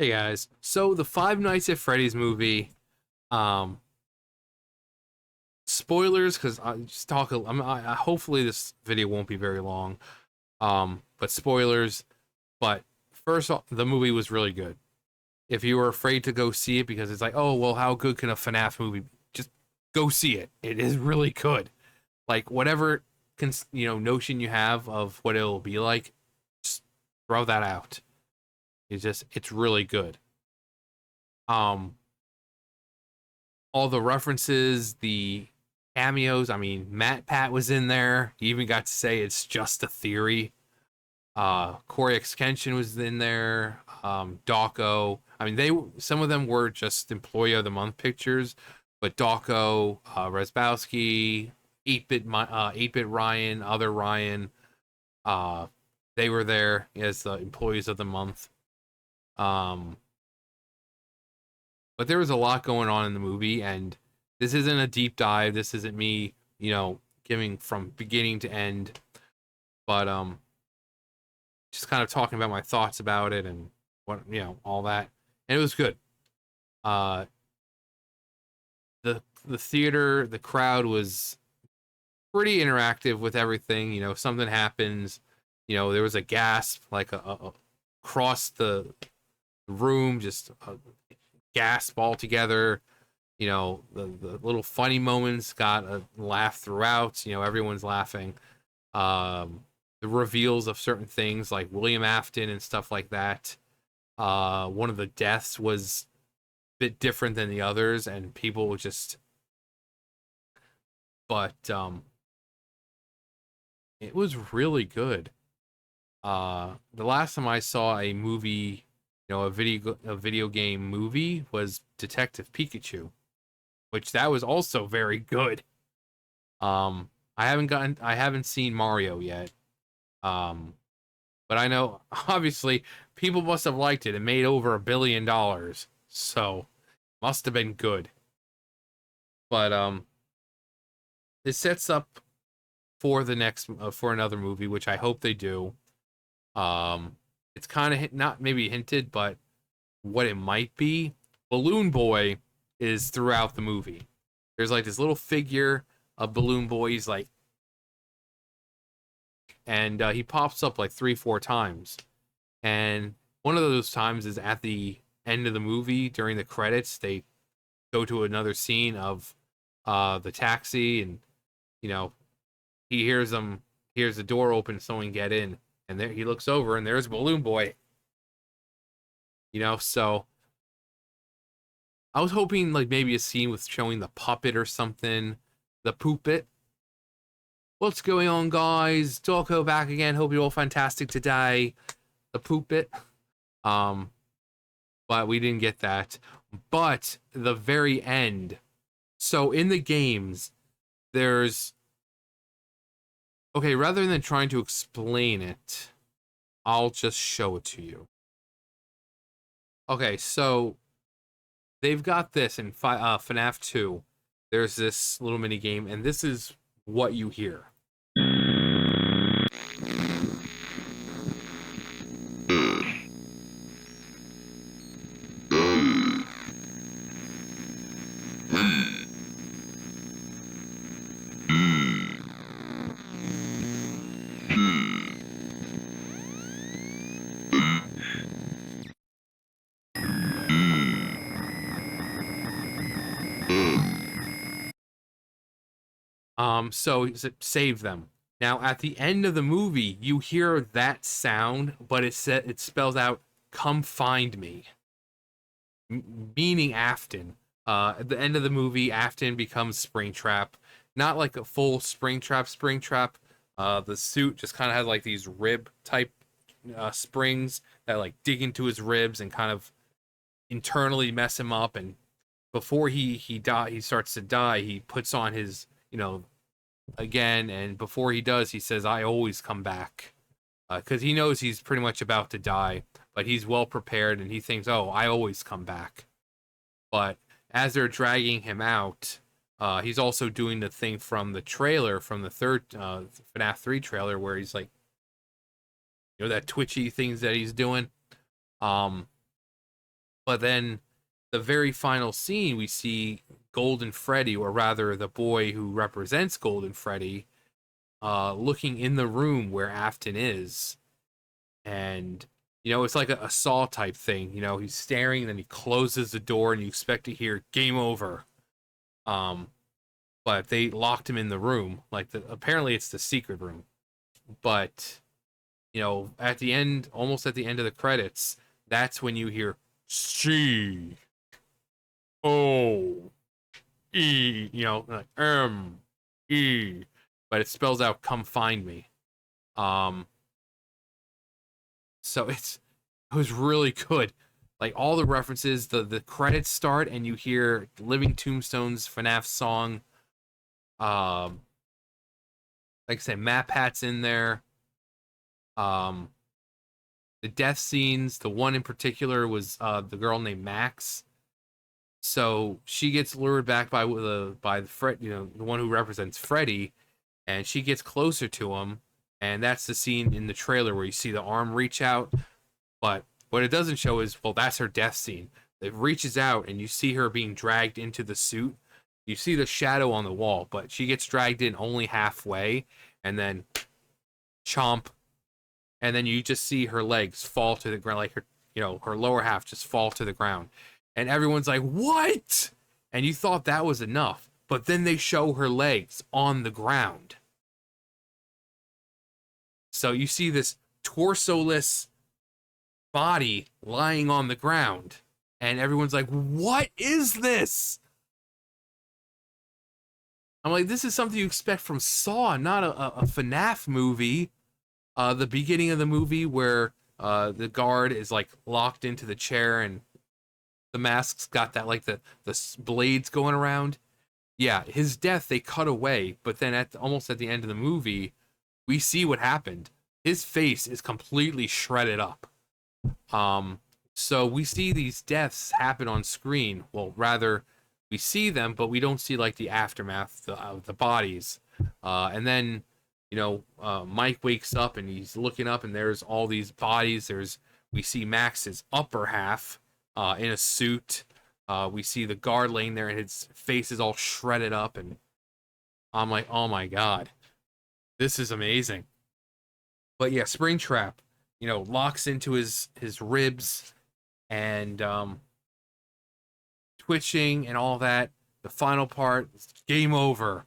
Hey guys, so the Five Nights at Freddy's movie, um, spoilers because I just talk. Hopefully this video won't be very long. But spoilers. But first off, the movie was really good. If you were afraid to go see it because it's like, oh well, how good can a FNAF movie? Be? Just go see it. It is really good. Like whatever notion you have of what it'll be like, just throw that out. It's really good. Um, all the references, the cameos. I mean, Matt Pat was in there. He even got to say it's just a theory. Corey Extension was in there. Dawko. I mean, some of them were just Employee of the Month pictures, but Dawko, Resbowski, 8-bit Ryan, other Ryan, uh, they were there as the Employees of the Month. Um, but there was a lot going on in the movie, and this isn't a deep dive. This isn't me, giving from beginning to end, but just kind of talking about my thoughts about it and what all that, and it was good. Uh, the theater, the crowd was pretty interactive with everything. Something happens. There was a gasp, like across the room, just a gasp altogether. The little funny moments got a laugh throughout. Everyone's laughing. The reveals of certain things like William Afton and stuff like that. One of the deaths was a bit different than the others, and people just. But it was really good. The last time I saw a movie, a video game movie was Detective Pikachu, which that was also very good. I haven't seen Mario yet. Um, but I know obviously people must have liked it. It made over $1 billion, so must have been good. But it sets up for the next for another movie, which I hope they do. Um, it's kind of not maybe hinted, but what it might be. Balloon Boy is throughout the movie. There's like this little figure of Balloon Boy. He's like, and he pops up like 3, 4 times. And one of those times is at the end of the movie during the credits. They go to another scene of the taxi, and you know he hears the door open, someone get in, and there he looks over, and there's Balloon Boy. So I was hoping like maybe a scene with showing the puppet or something, the poopit. What's going on, guys? Dorko back again. Hope you're all fantastic today. The poopit. Um, but we didn't get that. But the very end. So in the games, there's okay. Rather than trying to explain it, I'll just show it to you. Okay, so they've got this in FNAF 2. There's this little mini game, and this is what you hear. So save them. Now at the end of the movie, you hear that sound, but it spells out "Come find me," meaning Afton. At the end of the movie, Afton becomes Springtrap. Not like a full Springtrap. Springtrap. The suit just kind of has like these rib type springs that like dig into his ribs and kind of internally mess him up. And before he starts to die, he puts on his again, and before he does, he says, "I always come back," because he knows he's pretty much about to die, but he's well prepared, and he thinks, "Oh, I always come back." But as they're dragging him out, he's also doing the thing from the trailer, from the third FNAF 3 trailer, where he's like, that twitchy things that he's doing. Um, But then the very final scene, we see Golden Freddy, or rather the boy who represents Golden Freddy, looking in the room where Afton is. And, it's like a Saw type thing. He's staring, and then he closes the door, and you expect to hear game over. Um, but they locked him in the room. Apparently it's the secret room. But, at the end, almost at the end of the credits, that's when you hear C O E, like E, but it spells out "come find me." Um, so it was really good. Like all the references, the credits start and you hear Living Tombstone's FNAF song. Um, like I said, Matt Pat's in there. Um, the death scenes, the one in particular was the girl named Max. So she gets lured back by the Fred, the one who represents Freddy, and she gets closer to him, and that's the scene in the trailer where you see the arm reach out. But what it doesn't show is, well, that's her death scene. It reaches out, and you see her being dragged into the suit. You see the shadow on the wall, but she gets dragged in only halfway, and then chomp, and then you just see her legs fall to the ground, like her lower half just fall to the ground. And everyone's like, what? And you thought that was enough. But then they show her legs on the ground. So you see this torso-less body lying on the ground. And everyone's like, what is this? I'm like, this is something you expect from Saw, not a FNAF movie. The beginning of the movie where the guard is like locked into the chair and the mask's got that like the blades going around. Yeah, his death they cut away, but then almost at the end of the movie, we see what happened. His face is completely shredded up. So we see these deaths happen on screen. Well, rather, we see them, but we don't see like the aftermath of the bodies. And then, Mike wakes up and he's looking up, and there's all these bodies. We see Max's upper half. In a suit. We see the guard laying there and his face is all shredded up, and I'm like, oh my god, this is amazing. But yeah, Springtrap, locks into his ribs and twitching and all that. The final part, game over,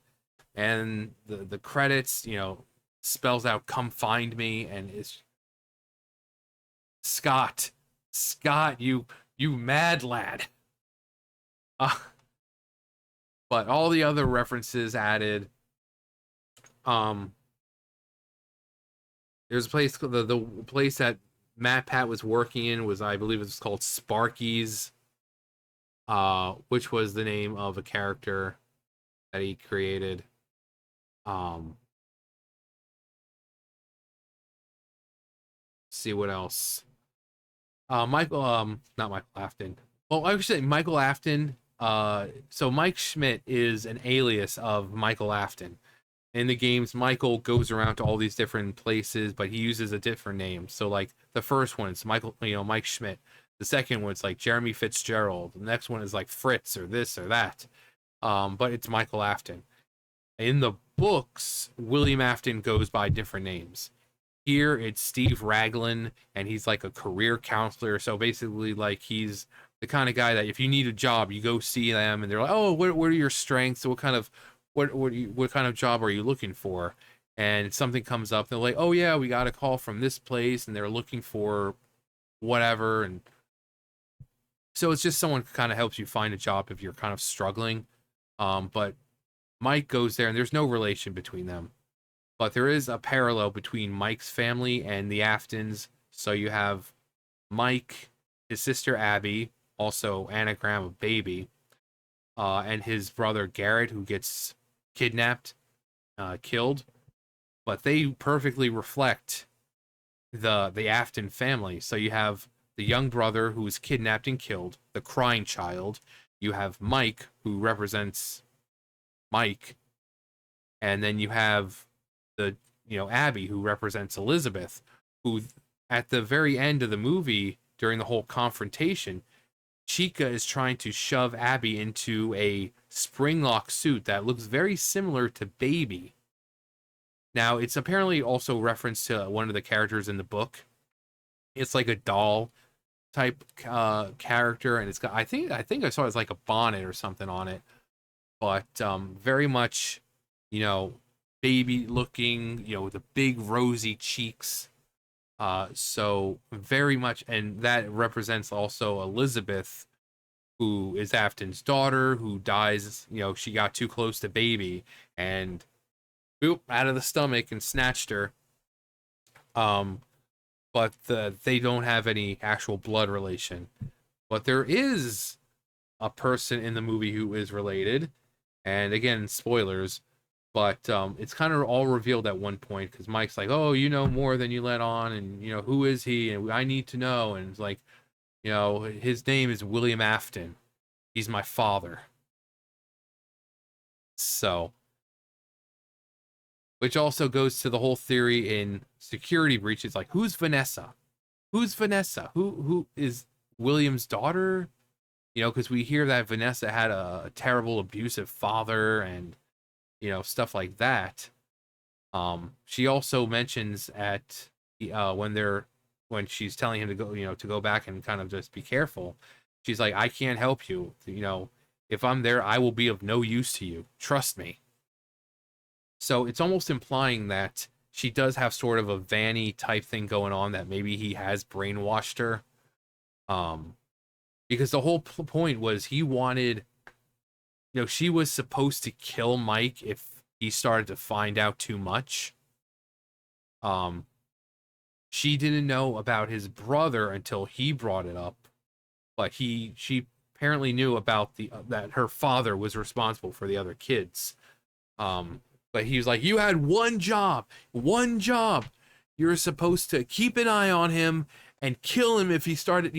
and the credits, spells out "come find me," and it's Scott, you mad lad. But all the other references added. There's a place, the place that Matt Pat was working in was, I believe it was called Sparky's, which was the name of a character that he created. See what else. Michael, not Michael Afton. Well, I should say Michael Afton. So Mike Schmidt is an alias of Michael Afton. In the games, Michael goes around to all these different places, but he uses a different name. So like the first one is Michael, Mike Schmidt. The second one's like Jeremy Fitzgerald. The next one is like Fritz or this or that. But it's Michael Afton. In the books, William Afton goes by different names. Here it's Steve Raglan, and he's like a career counselor. So basically, like he's the kind of guy that if you need a job, you go see them, and they're like, "Oh, what are your strengths? What kind of what kind of job are you looking for?" And something comes up, they're like, "Oh yeah, we got a call from this place, and they're looking for whatever." And so it's just someone who kind of helps you find a job if you're kind of struggling. But Mike goes there, and there's no relation between them. But there is a parallel between Mike's family and the Aftons. So you have Mike, his sister Abby, also anagram of baby, and his brother Garrett, who gets kidnapped, killed. But they perfectly reflect the Afton family. So you have the young brother who was kidnapped and killed, the crying child. You have Mike, who represents Mike, and then you have the Abby, who represents Elizabeth, who at the very end of the movie during the whole confrontation, Chica is trying to shove Abby into a springlock suit that looks very similar to Baby. Now, it's apparently also referenced to one of the characters in the book. It's like a doll type character, and it's got I think I saw it's like a bonnet or something on it, but very much, you know, baby looking, the big rosy cheeks. So very much, and that represents also Elizabeth, who is Afton's daughter, who dies. She got too close to Baby, and boop out of the stomach and snatched her. Um, but they don't have any actual blood relation. But there is a person in the movie who is related, and again, spoilers. But it's kind of all revealed at one point because Mike's like, "Oh, you know more than you let on, and who is he? And I need to know." And it's like, his name is William Afton. He's my father. So, which also goes to the whole theory in security breaches, like, who's Vanessa? Who's Vanessa? Who is William's daughter? Because we hear that Vanessa had a terrible abusive father and stuff like that. She also mentions at when she's telling him to go, to go back and kind of just be careful. She's like, I can't help you. If I'm there, I will be of no use to you. Trust me. So it's almost implying that she does have sort of a Vanny type thing going on, that maybe he has brainwashed her. Um, because the whole point was he wanted, she was supposed to kill Mike if he started to find out too much. Um, she didn't know about his brother until he brought it up, but she apparently knew about the that her father was responsible for the other kids. Um, but he was like, "You had one job, one job. You're supposed to keep an eye on him and kill him if he started,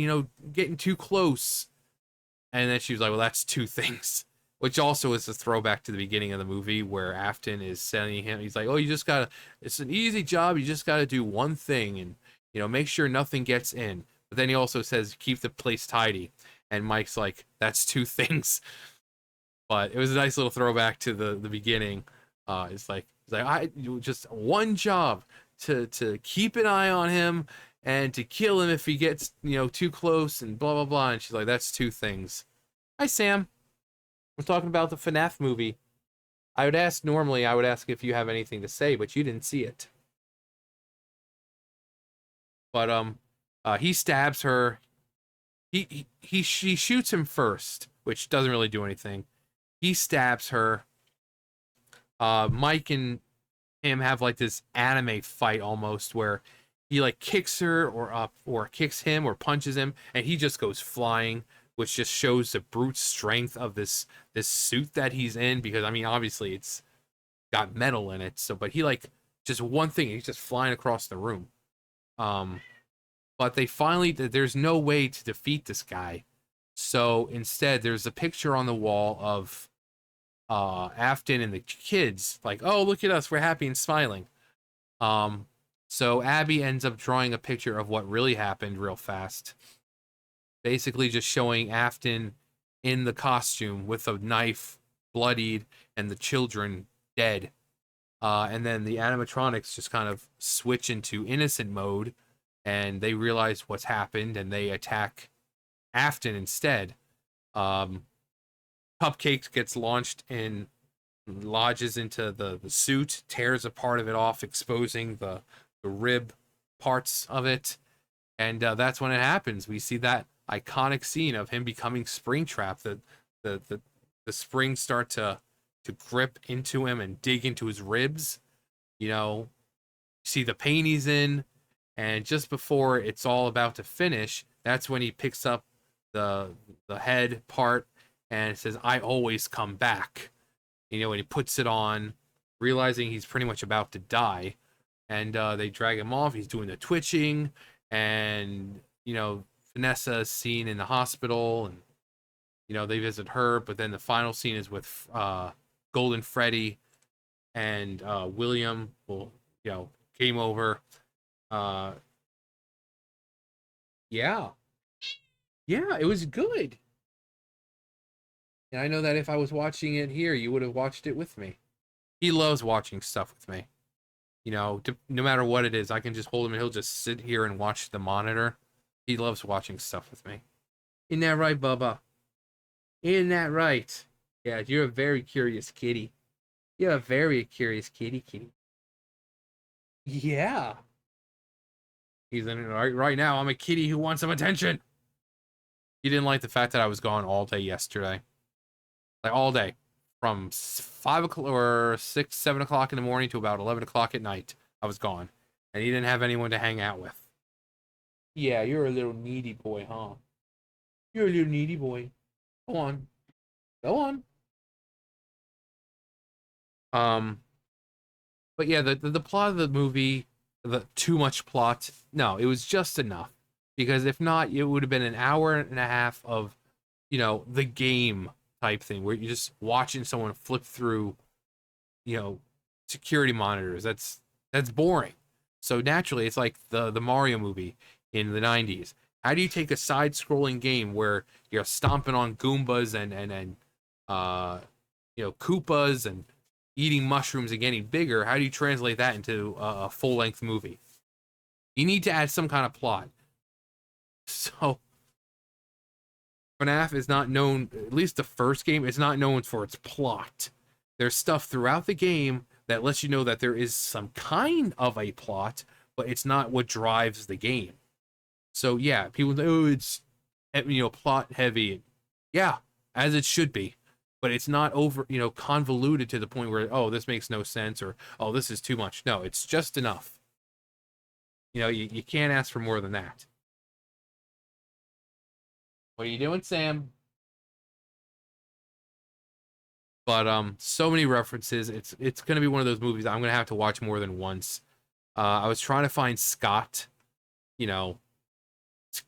getting too close." And then she was like, "Well, that's two things." Which also is a throwback to the beginning of the movie where Afton is sending him. He's like, "Oh, you just gotta. It's an easy job. You just gotta do one thing, and make sure nothing gets in." But then he also says, "Keep the place tidy." And Mike's like, "That's two things." But it was a nice little throwback to the beginning. It's like I just one job to keep an eye on him and to kill him if he gets too close and blah blah blah. And she's like, "That's two things." Hi, Sam. We're talking about the FNAF movie. Normally I would ask if you have anything to say, but you didn't see it. But he stabs her. She shoots him first, which doesn't really do anything. He stabs her. Mike and him have like this anime fight almost, where he like kicks her or kicks him or punches him, and he just goes flying, which just shows the brute strength of this suit that he's in. Because I mean, obviously it's got metal in it. So, but he like just one thing, he's just flying across the room. Um, but there's no way to defeat this guy. So instead, there's a picture on the wall of Afton and the kids, like, "Oh, look at us, we're happy and smiling." Um, so Abby ends up drawing a picture of what really happened real fast, basically just showing Afton in the costume with a knife, bloodied, and the children dead. And then the animatronics just kind of switch into innocent mode, and they realize what's happened, and they attack Afton instead. Um, Cupcake gets launched and lodges into the suit, tears a part of it off, exposing the rib parts of it. And that's when it happens. We see that iconic scene of him becoming Springtrap. The springs start to grip into him and dig into his ribs. See the pain he's in, and just before it's all about to finish, that's when he picks up the head part and says, "I always come back." And he puts it on, realizing he's pretty much about to die. And they drag him off. He's doing the twitching, and Vanessa's seen in the hospital, and they visit her. But then the final scene is with Golden Freddy and William. Well, came over. Uh, yeah. Yeah, it was good. And I know that if I was watching it here, you would have watched it with me. He loves watching stuff with me. No matter what it is, I can just hold him and he'll just sit here and watch the monitor. He loves watching stuff with me. Isn't that right, Bubba? Isn't that right? Yeah, you're a very curious kitty. You're a very curious kitty. Yeah. He's in it right now. I'm a kitty who wants some attention. He didn't like the fact that I was gone all day yesterday. Like all day. From 5 o'clock or 6, 7 o'clock in the morning to about 11 o'clock at night. I was gone. And he didn't have anyone to hang out with. Yeah, you're a little needy boy, huh? You're a little needy boy. Go on. Go on. Um, but yeah, the plot of the movie, the too much plot. No, it was just enough. Because if not, it would have been an hour and a half of, the game type thing where you're just watching someone flip through, you know, security monitors. That's boring. So naturally, it's like the Mario movie in the 90s. How do you take a side-scrolling game where you're stomping on Goombas and uh Koopas and eating mushrooms and getting bigger? How do you translate that into a full-length movie? You need to add some kind of plot. So FNAF is not known, at least the first game, is not known for its plot. There's stuff throughout the game that lets you know that there is some kind of a plot, but it's not what drives the game. So yeah, people say, oh, it's plot heavy. Yeah, as it should be. But it's not over, convoluted to the point where, oh, this makes no sense or oh, this is too much. No, it's just enough. You can't ask for more than that. What are you doing, Sam? But so many references. It's gonna be one of those movies I'm gonna have to watch more than once. I was trying to find Scott, you know,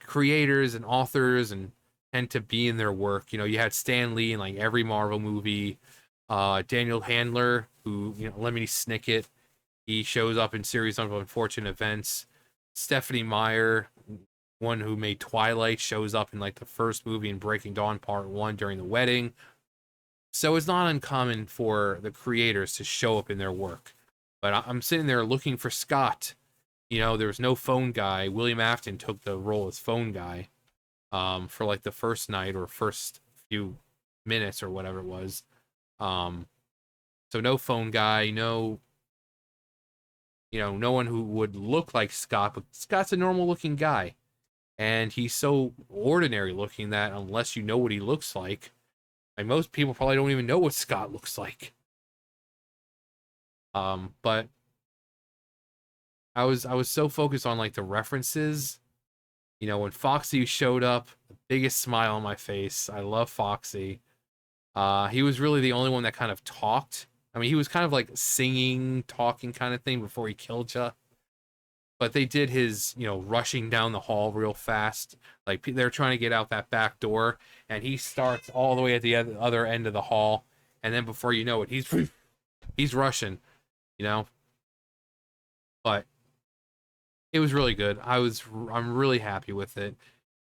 creators and authors and tend to be in their work. You had Stan Lee in like every Marvel movie. Daniel Handler, who, Lemony Snicket, he shows up in Series of Unfortunate Events. Stephanie Meyer, one who made Twilight, shows up in like the first movie in Breaking Dawn Part 1 during the wedding. So it's not uncommon for the creators to show up in their work. But I'm sitting there looking for Scott. There was no phone guy. William Afton took the role as phone guy for like the first night or first few minutes or whatever it was. So no phone guy, no one who would look like Scott, but Scott's a normal looking guy. And he's so ordinary looking that unless you know what he looks like most people probably don't even know what Scott looks like. But I was so focused on like the references. When Foxy showed up, the biggest smile on my face. I love Foxy. He was really the only one that kind of talked. I mean, he was kind of like singing, talking kind of thing before he killed you. But they did his, rushing down the hall real fast. Like they're trying to get out that back door, and he starts all the way at the other end of the hall, and then before you know it, he's rushing, you know. But it was really good. I'm really happy with it.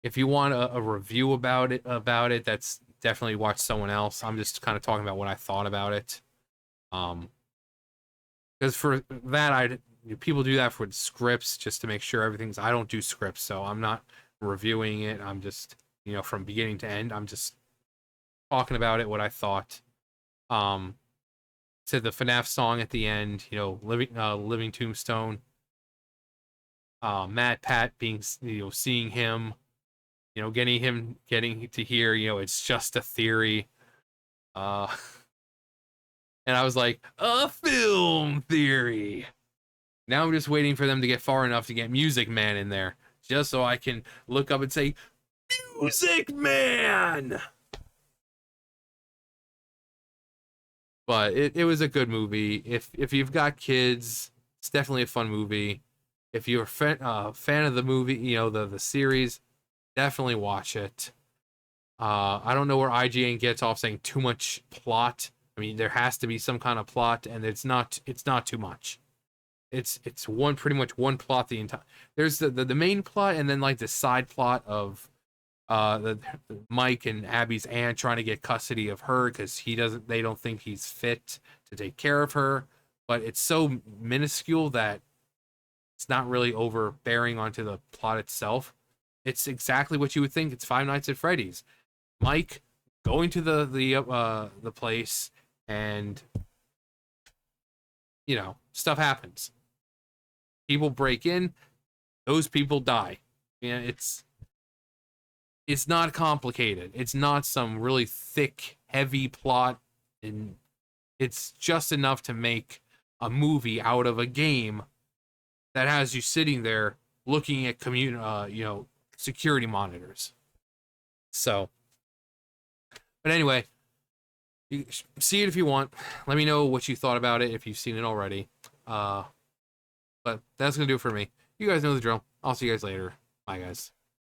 If you want a review about it, that's definitely watch someone else. I'm just kind of talking about what I thought about it. Because for that, people do that for scripts just to make sure everything's. I don't do scripts, so I'm not reviewing it. I'm just, from beginning to end, I'm just talking about it, what I thought. Said the FNAF song at the end, Living Tombstone. Matt Pat being, seeing him, getting to hear, it's just a theory. And I was like, a film theory. Now I'm just waiting for them to get far enough to get Music Man in there, just so I can look up and say, Music Man! But it was a good movie. If you've got kids, it's definitely a fun movie. If you're a fan of the movie, the series, definitely watch it. I don't know where IGN gets off saying too much plot. I mean, there has to be some kind of plot, and it's not too much. It's pretty much one plot the entire. There's the main plot, and then like the side plot of Mike and Abby's aunt trying to get custody of her because they don't think he's fit to take care of her. But it's so minuscule that it's not really overbearing onto the plot itself. It's exactly what you would think. It's Five Nights at Freddy's. Mike going to the place, and stuff happens. People break in, those people die. Yeah, it's not complicated. It's not some really thick, heavy plot, and it's just enough to make a movie out of a game that has you sitting there looking at security monitors. So, but anyway, you see it if you want. Let me know what you thought about it if you've seen it already. But that's gonna do it for me. You guys know the drill. I'll see you guys later. Bye, guys.